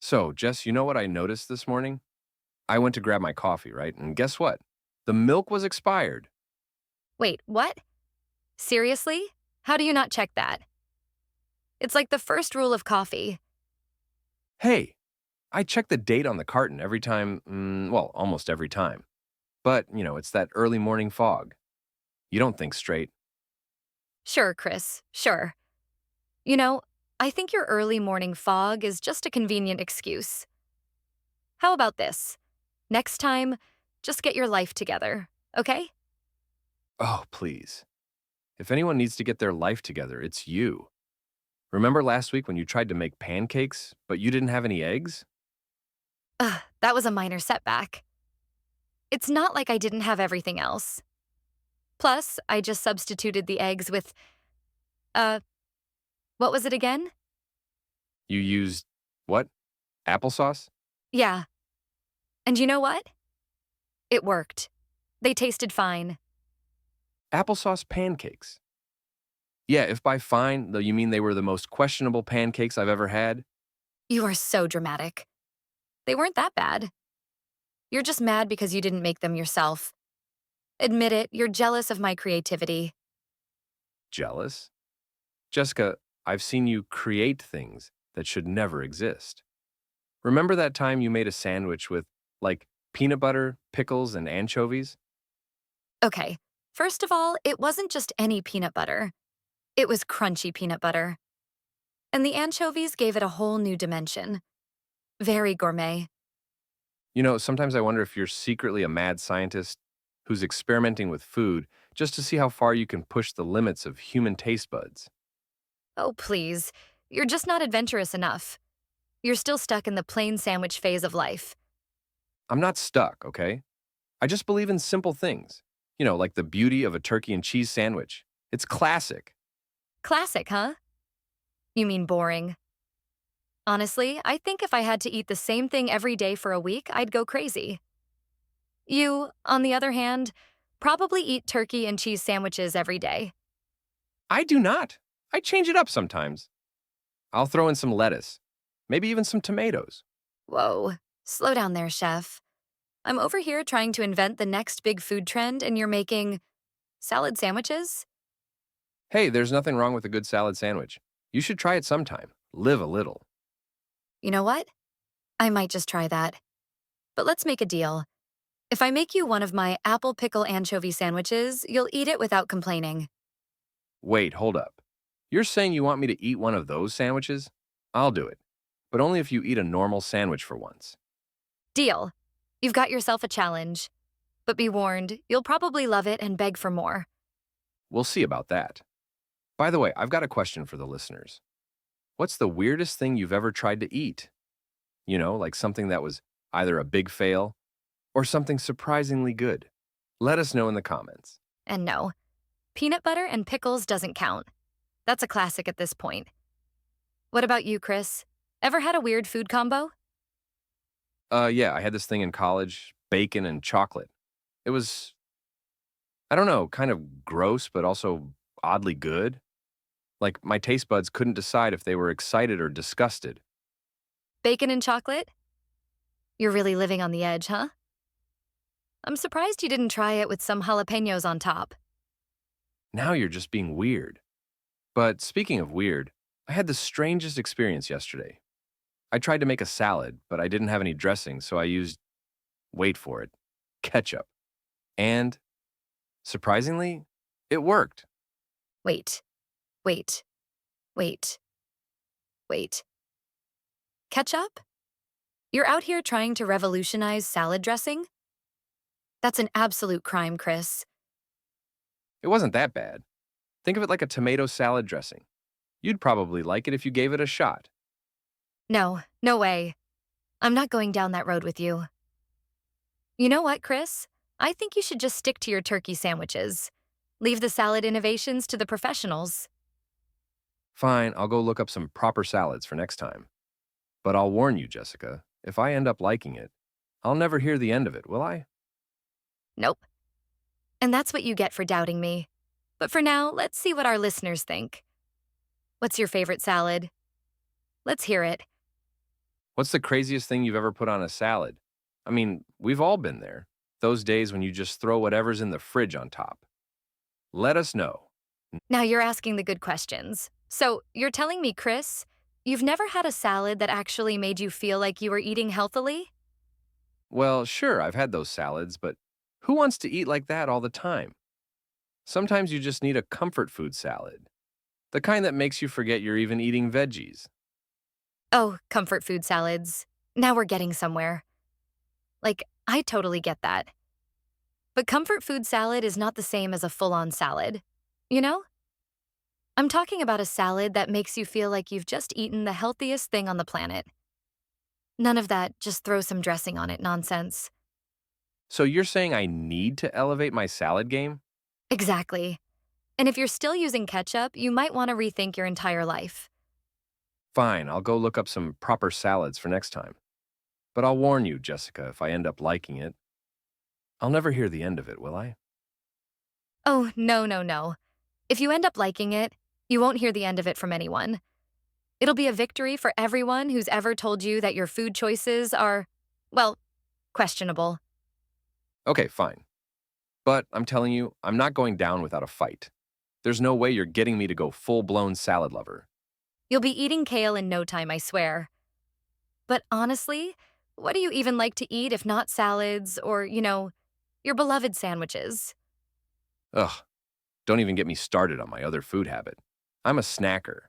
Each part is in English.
So, Jess, you know what I noticed this morning? I went to grab my coffee, right? And guess what? The milk was expired. Wait, what? Seriously? How do you not check that? It's like the first rule of coffee. Hey, I check the date on the carton every time, well, almost every time. But, it's that early morning fog. You don't think straight. Sure, Chris, sure. You know, I think your early morning fog is just a convenient excuse. How about this? Next time, just get your life together, okay? Oh, please. If anyone needs to get their life together, it's you. Remember last week when you tried to make pancakes, but you didn't have any eggs? Ugh, that was a minor setback. It's not like I didn't have everything else. Plus, I just substituted the eggs with, uh, what was it again? You used what? Applesauce? Yeah. And you know what? It worked. They tasted fine. Applesauce pancakes. Yeah, if by fine, though you mean they were the most questionable pancakes I've ever had, You are so dramatic. They weren't that bad. You're just mad because you didn't make them yourself. Admit it, you're jealous of my creativity. jealous? Jessica, I've seen you create things that should never exist. Remember that time you made a sandwich with, like, peanut butter, pickles, and anchovies? Okay, first of all, it wasn't just any peanut butter. It was crunchy peanut butter. And the anchovies gave it a whole new dimension. Very gourmet. Sometimes I wonder if you're secretly a mad scientist who's experimenting with food just to see how far you can push the limits of human taste buds. Oh, please. You're just not adventurous enough. You're still stuck in the plain sandwich phase of life. I'm not stuck, okay? I just believe in simple things. Like the beauty of a turkey and cheese sandwich. It's classic. Classic, huh? You mean boring. Honestly, I think if I had to eat the same thing every day for a week, I'd go crazy. You, on the other hand, probably eat turkey and cheese sandwiches every day. I do not. I change it up sometimes. I'll throw in some lettuce, maybe even some tomatoes. Whoa, slow down there, chef. I'm over here trying to invent the next big food trend, and you're making salad sandwiches? Hey, there's nothing wrong with a good salad sandwich. You should try it sometime. Live a little. You know what? I might just try that. But let's make a deal. If I make you one of my apple pickle anchovy sandwiches, you'll eat it without complaining. Wait, hold up. You're saying you want me to eat one of those sandwiches? I'll do it, but only if you eat a normal sandwich for once. Deal. You've got yourself a challenge. But be warned, you'll probably love it and beg for more. We'll see about that. By the way, I've got a question for the listeners. What's the weirdest thing you've ever tried to eat? Like something that was either a big fail or something surprisingly good. Let us know in the comments. And no, peanut butter and pickles doesn't count. That's a classic at this point. What about you, Chris? Ever had a weird food combo? Yeah, I had this thing in college, bacon and chocolate. It was, I don't know, kind of gross, but also oddly good. Like my taste buds couldn't decide if they were excited or disgusted. Bacon and chocolate? You're really living on the edge, huh? I'm surprised you didn't try it with some jalapenos on top. Now you're just being weird. But speaking of weird, I had the strangest experience yesterday. I tried to make a salad, but I didn't have any dressing, so I used, wait for it, ketchup. And, surprisingly, it worked. Wait, wait, wait, wait. Ketchup? You're out here trying to revolutionize salad dressing? That's an absolute crime, Chris. It wasn't that bad. Think of it like a tomato salad dressing. You'd probably like it if you gave it a shot. No, no way. I'm not going down that road with you. You know what, Chris? I think you should just stick to your turkey sandwiches. Leave the salad innovations to the professionals. Fine, I'll go look up some proper salads for next time. But I'll warn you, Jessica, if I end up liking it, I'll never hear the end of it, will I? Nope. And that's what you get for doubting me. But for now, let's see what our listeners think. What's your favorite salad? Let's hear it. What's the craziest thing you've ever put on a salad? I mean, we've all been there. Those days when you just throw whatever's in the fridge on top. Let us know. Now you're asking the good questions. So, you're telling me, Chris, you've never had a salad that actually made you feel like you were eating healthily? Well, sure, I've had those salads, but who wants to eat like that all the time? Sometimes you just need a comfort food salad, the kind that makes you forget you're even eating veggies. Oh, comfort food salads. Now we're getting somewhere. Like, I totally get that. But comfort food salad is not the same as a full on salad. You know? I'm talking about a salad that makes you feel like you've just eaten the healthiest thing on the planet. None of that just throw some dressing on it nonsense. So you're saying I need to elevate my salad game? Exactly. And if you're still using ketchup, you might want to rethink your entire life. Fine, I'll go look up some proper salads for next time. But I'll warn you, Jessica, if I end up liking it, I'll never hear the end of it, will I? Oh, no, no, no. If you end up liking it, you won't hear the end of it from anyone. It'll be a victory for everyone who's ever told you that your food choices are, well, questionable. Okay, fine. But I'm telling you, I'm not going down without a fight. There's no way you're getting me to go full-blown salad lover. You'll be eating kale in no time, I swear. But honestly, what do you even like to eat if not salads or, your beloved sandwiches? Ugh, don't even get me started on my other food habit. I'm a snacker.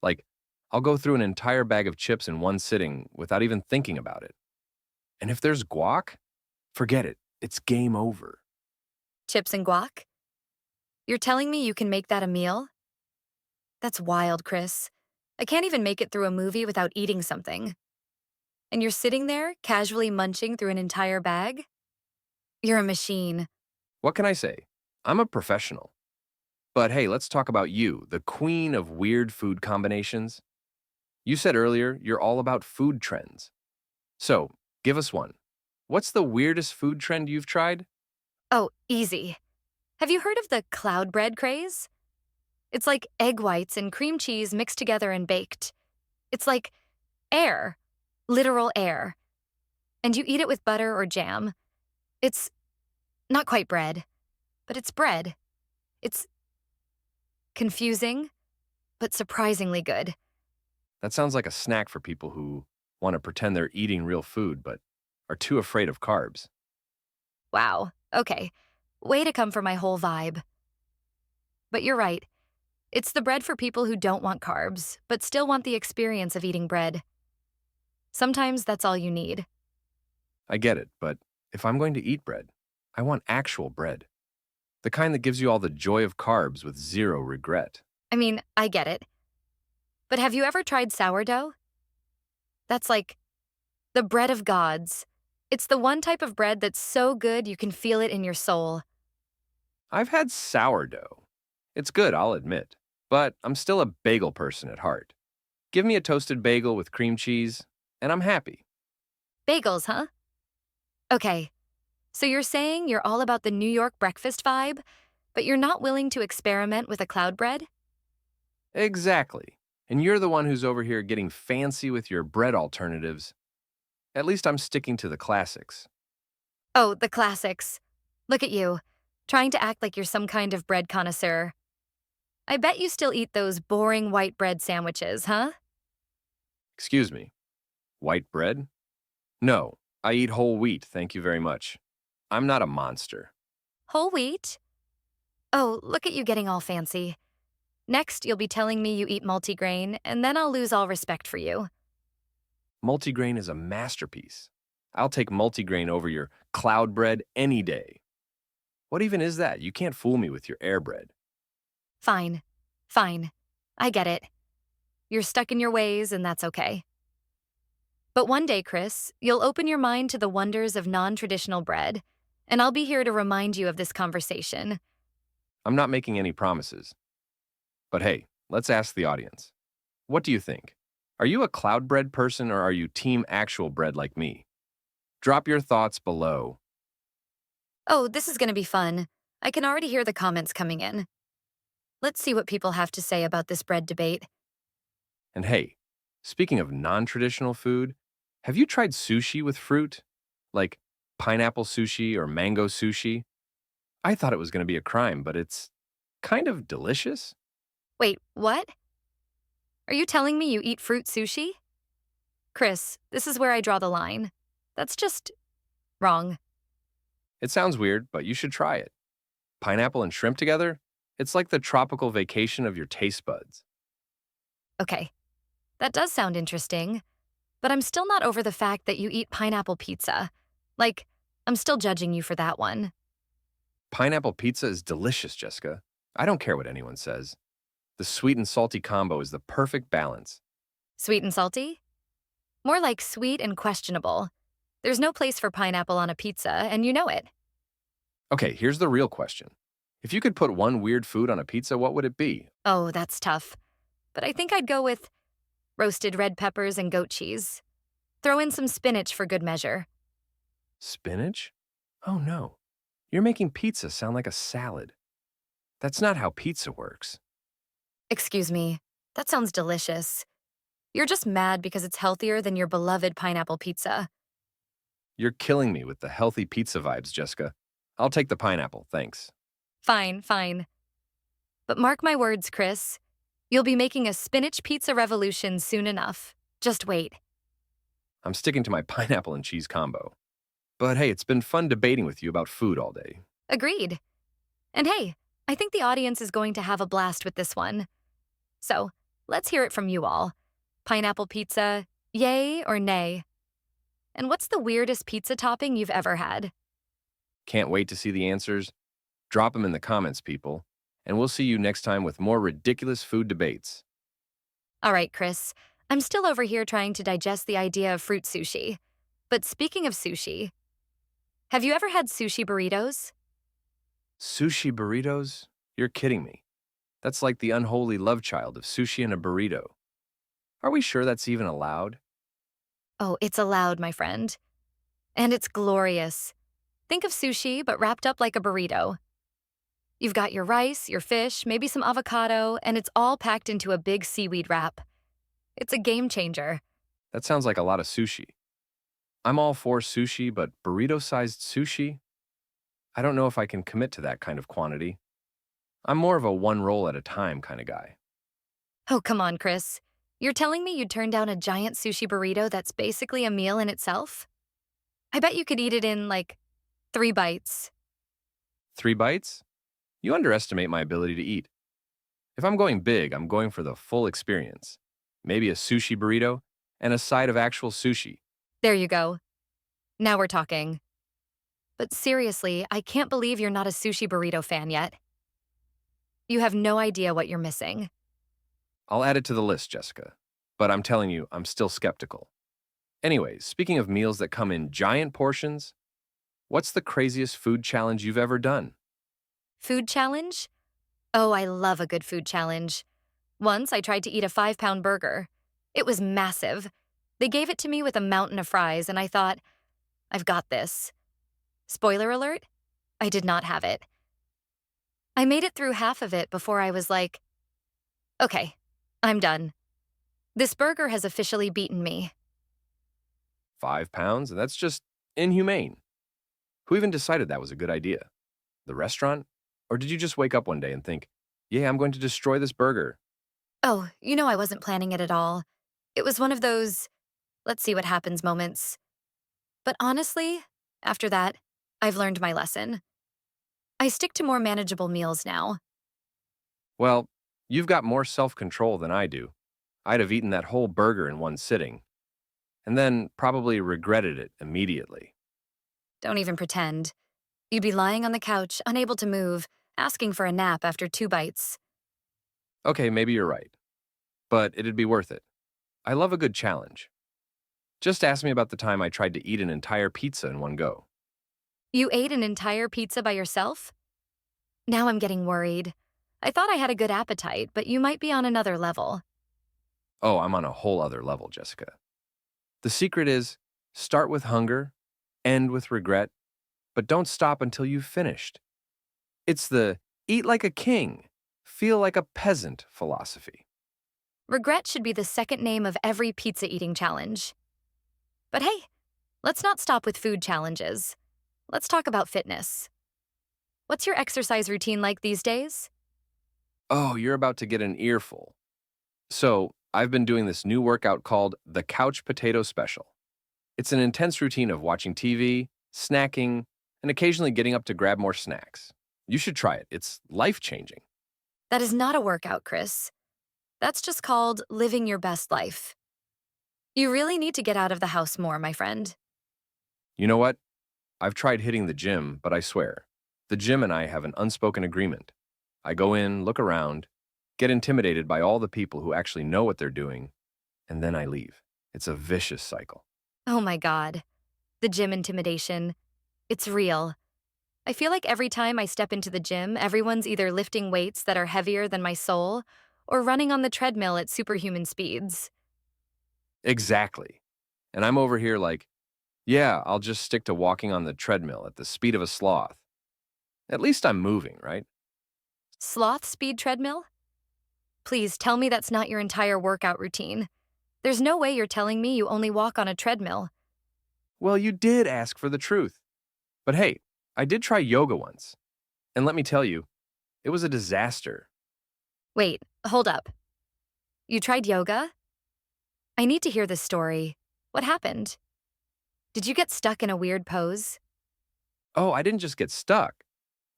Like, I'll go through an entire bag of chips in one sitting without even thinking about it. And if there's guac, forget it. It's game over. Chips and guac? You're telling me you can make that a meal? That's wild, Chris. I can't even make it through a movie without eating something. And you're sitting there, casually munching through an entire bag? You're a machine. What can I say? I'm a professional. But hey, let's talk about you, the queen of weird food combinations. You said earlier you're all about food trends. So, give us one. What's the weirdest food trend you've tried? Oh, easy. Have you heard of the cloud bread craze? It's like egg whites and cream cheese mixed together and baked. It's like air, literal air. And you eat it with butter or jam. It's not quite bread, but it's bread. It's confusing, but surprisingly good. That sounds like a snack for people who want to pretend they're eating real food but are too afraid of carbs. Wow, okay. Way to come for my whole vibe. But you're right. It's the bread for people who don't want carbs, but still want the experience of eating bread. Sometimes that's all you need. I get it, but if I'm going to eat bread, I want actual bread. The kind that gives you all the joy of carbs with zero regret. I mean, I get it. But have you ever tried sourdough? That's like the bread of gods. It's the one type of bread that's so good you can feel it in your soul. I've had sourdough. It's good, I'll admit, but I'm still a bagel person at heart. Give me a toasted bagel with cream cheese, and I'm happy. Bagels, huh? Okay, so you're saying you're all about the New York breakfast vibe, but you're not willing to experiment with a cloud bread? Exactly. And you're the one who's over here getting fancy with your bread alternatives. At least I'm sticking to the classics. Oh, the classics. Look at you, trying to act like you're some kind of bread connoisseur. I bet you still eat those boring white bread sandwiches, huh? Excuse me, white bread? No, I eat whole wheat, thank you very much. I'm not a monster. Whole wheat? Oh, look at you getting all fancy. Next, you'll be telling me you eat multigrain, and then I'll lose all respect for you. Multigrain is a masterpiece. I'll take multigrain over your cloud bread any day. What even is that? You can't fool me with your air bread. Fine. Fine. I get it. You're stuck in your ways, and that's okay. But one day, Chris, you'll open your mind to the wonders of non-traditional bread, and I'll be here to remind you of this conversation. I'm not making any promises. But hey, let's ask the audience. What do you think? Are you a cloud bread person or are you team actual bread like me? Drop your thoughts below. Oh, this is going to be fun. I can already hear the comments coming in. Let's see what people have to say about this bread debate. And hey, speaking of non-traditional food, Have you tried sushi with fruit? Like pineapple sushi or mango sushi? I thought it was going to be a crime, but it's kind of delicious. Wait, what? Are you telling me you eat fruit sushi? Chris, this is where I draw the line. That's just wrong. It sounds weird, but you should try it. Pineapple and shrimp together? It's like the tropical vacation of your taste buds. Okay, that does sound interesting, but I'm still not over the fact that you eat pineapple pizza. Like, I'm still judging you for that one. Pineapple pizza is delicious, Jessica. I don't care what anyone says. The sweet and salty combo is the perfect balance. Sweet and salty? More like sweet and questionable. There's no place for pineapple on a pizza, and you know it. Okay, here's the real question. If you could put one weird food on a pizza, what would it be? Oh, that's tough. But I think I'd go with roasted red peppers and goat cheese. Throw in some spinach for good measure. Spinach? Oh no. You're making pizza sound like a salad. That's not how pizza works. Excuse me, that sounds delicious. You're just mad because it's healthier than your beloved pineapple pizza. You're killing me with the healthy pizza vibes, Jessica. I'll take the pineapple, thanks. Fine, fine. But mark my words, Chris. You'll be making a spinach pizza revolution soon enough. Just wait. I'm sticking to my pineapple and cheese combo. But hey, it's been fun debating with you about food all day. Agreed. And hey, I think the audience is going to have a blast with this one. So, let's hear it from you all. Pineapple pizza, yay or nay? And what's the weirdest pizza topping you've ever had? Can't wait to see the answers? Drop them in the comments, people. And we'll see you next time with more ridiculous food debates. All right, Chris. I'm still over here trying to digest the idea of fruit sushi. But speaking of sushi, have you ever had sushi burritos? Sushi burritos? You're kidding me. That's like the unholy love child of sushi and a burrito. Are we sure that's even allowed? Oh, it's allowed, my friend. And it's glorious. Think of sushi, but wrapped up like a burrito. You've got your rice, your fish, maybe some avocado, and it's all packed into a big seaweed wrap. It's a game changer. That sounds like a lot of sushi. I'm all for sushi, but burrito-sized sushi? I don't know if I can commit to that kind of quantity. I'm more of a one roll at a time kind of guy. Oh, come on, Chris. You're telling me you'd turn down a giant sushi burrito that's basically a meal in itself? I bet you could eat it in, like, 3 bites. 3 bites? You underestimate my ability to eat. If I'm going big, I'm going for the full experience. Maybe a sushi burrito and a side of actual sushi. There you go. Now we're talking. But seriously, I can't believe you're not a sushi burrito fan yet. You have no idea what you're missing. I'll add it to the list, Jessica. But I'm telling you, I'm still skeptical. Anyways, speaking of meals that come in giant portions, what's the craziest food challenge you've ever done? Food challenge? Oh, I love a good food challenge. Once I tried to eat a 5-pound burger. It was massive. They gave it to me with a mountain of fries, and I thought, I've got this. Spoiler alert, I did not have it. I made it through half of it before I was like, okay, I'm done. This burger has officially beaten me. 5 pounds? That's just inhumane. Who even decided that was a good idea? The restaurant? Or did you just wake up one day and think, yeah, I'm going to destroy this burger? Oh, you know I wasn't planning it at all. It was one of those, let's see what happens moments. But honestly, after that, I've learned my lesson. I stick to more manageable meals now. Well, you've got more self-control than I do. I'd have eaten that whole burger in one sitting, and then probably regretted it immediately. Don't even pretend. You'd be lying on the couch, unable to move, asking for a nap after 2 bites. Okay, maybe you're right. But it'd be worth it. I love a good challenge. Just ask me about the time I tried to eat an entire pizza in one go. You ate an entire pizza by yourself? Now I'm getting worried. I thought I had a good appetite, but you might be on another level. Oh, I'm on a whole other level, Jessica. The secret is start with hunger, end with regret, but don't stop until you've finished. It's the eat like a king, feel like a peasant philosophy. Regret should be the second name of every pizza eating challenge. But hey, let's not stop with food challenges. Let's talk about fitness. What's your exercise routine like these days? Oh, you're about to get an earful. So, I've been doing this new workout called the Couch Potato Special. It's an intense routine of watching TV, snacking, and occasionally getting up to grab more snacks. You should try it. It's life changing. That is not a workout, Chris. That's just called living your best life. You really need to get out of the house more, my friend. You know what? I've tried hitting the gym, but I swear, the gym and I have an unspoken agreement. I go in, look around, get intimidated by all the people who actually know what they're doing, and then I leave. It's a vicious cycle. Oh my God. The gym intimidation. It's real. I feel like every time I step into the gym, everyone's either lifting weights that are heavier than my soul or running on the treadmill at superhuman speeds. Exactly. And I'm over here like, yeah, I'll just stick to walking on the treadmill at the speed of a sloth. At least I'm moving, right? Sloth speed treadmill? Please tell me that's not your entire workout routine. There's no way you're telling me you only walk on a treadmill. Well, you did ask for the truth. But hey, I did try yoga once. And let me tell you, it was a disaster. Wait, hold up. You tried yoga? I need to hear this story. What happened? Did you get stuck in a weird pose? Oh, I didn't just get stuck.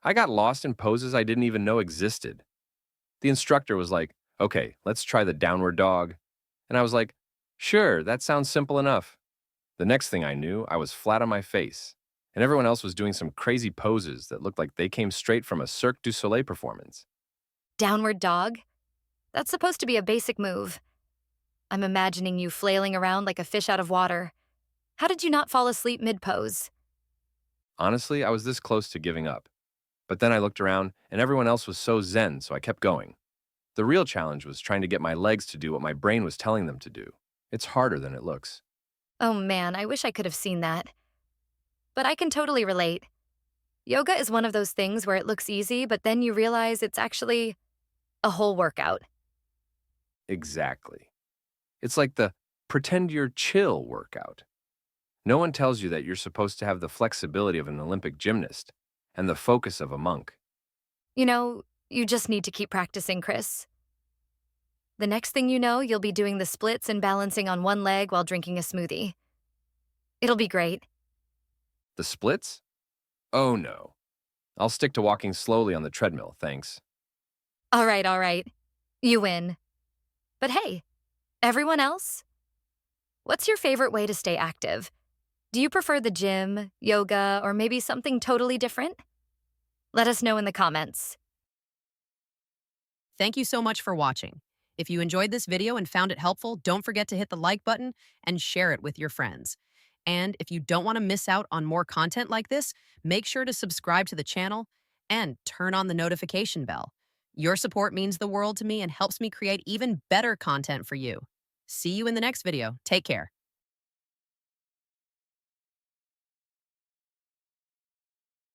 I got lost in poses I didn't even know existed. The instructor was like, okay, let's try the downward dog. And I was like, sure, that sounds simple enough. The next thing I knew, I was flat on my face, and everyone else was doing some crazy poses that looked like they came straight from a Cirque du Soleil performance. Downward dog? That's supposed to be a basic move. I'm imagining you flailing around like a fish out of water. How did you not fall asleep mid-pose? Honestly, I was this close to giving up. But then I looked around, and everyone else was so zen, so I kept going. The real challenge was trying to get my legs to do what my brain was telling them to do. It's harder than it looks. Oh man, I wish I could have seen that. But I can totally relate. Yoga is one of those things where it looks easy, but then you realize it's actually a whole workout. Exactly. It's like the pretend you're chill workout. No one tells you that you're supposed to have the flexibility of an Olympic gymnast and the focus of a monk. You know, you just need to keep practicing, Chris. The next thing you know, you'll be doing the splits and balancing on one leg while drinking a smoothie. It'll be great. The splits? Oh no. I'll stick to walking slowly on the treadmill, thanks. All right. You win. But hey, everyone else? What's your favorite way to stay active? Do you prefer the gym, yoga, or maybe something totally different? Let us know in the comments. Thank you so much for watching. If you enjoyed this video and found it helpful, don't forget to hit the like button and share it with your friends. And if you don't want to miss out on more content like this, make sure to subscribe to the channel and turn on the notification bell. Your support means the world to me and helps me create even better content for you. See you in the next video. Take care.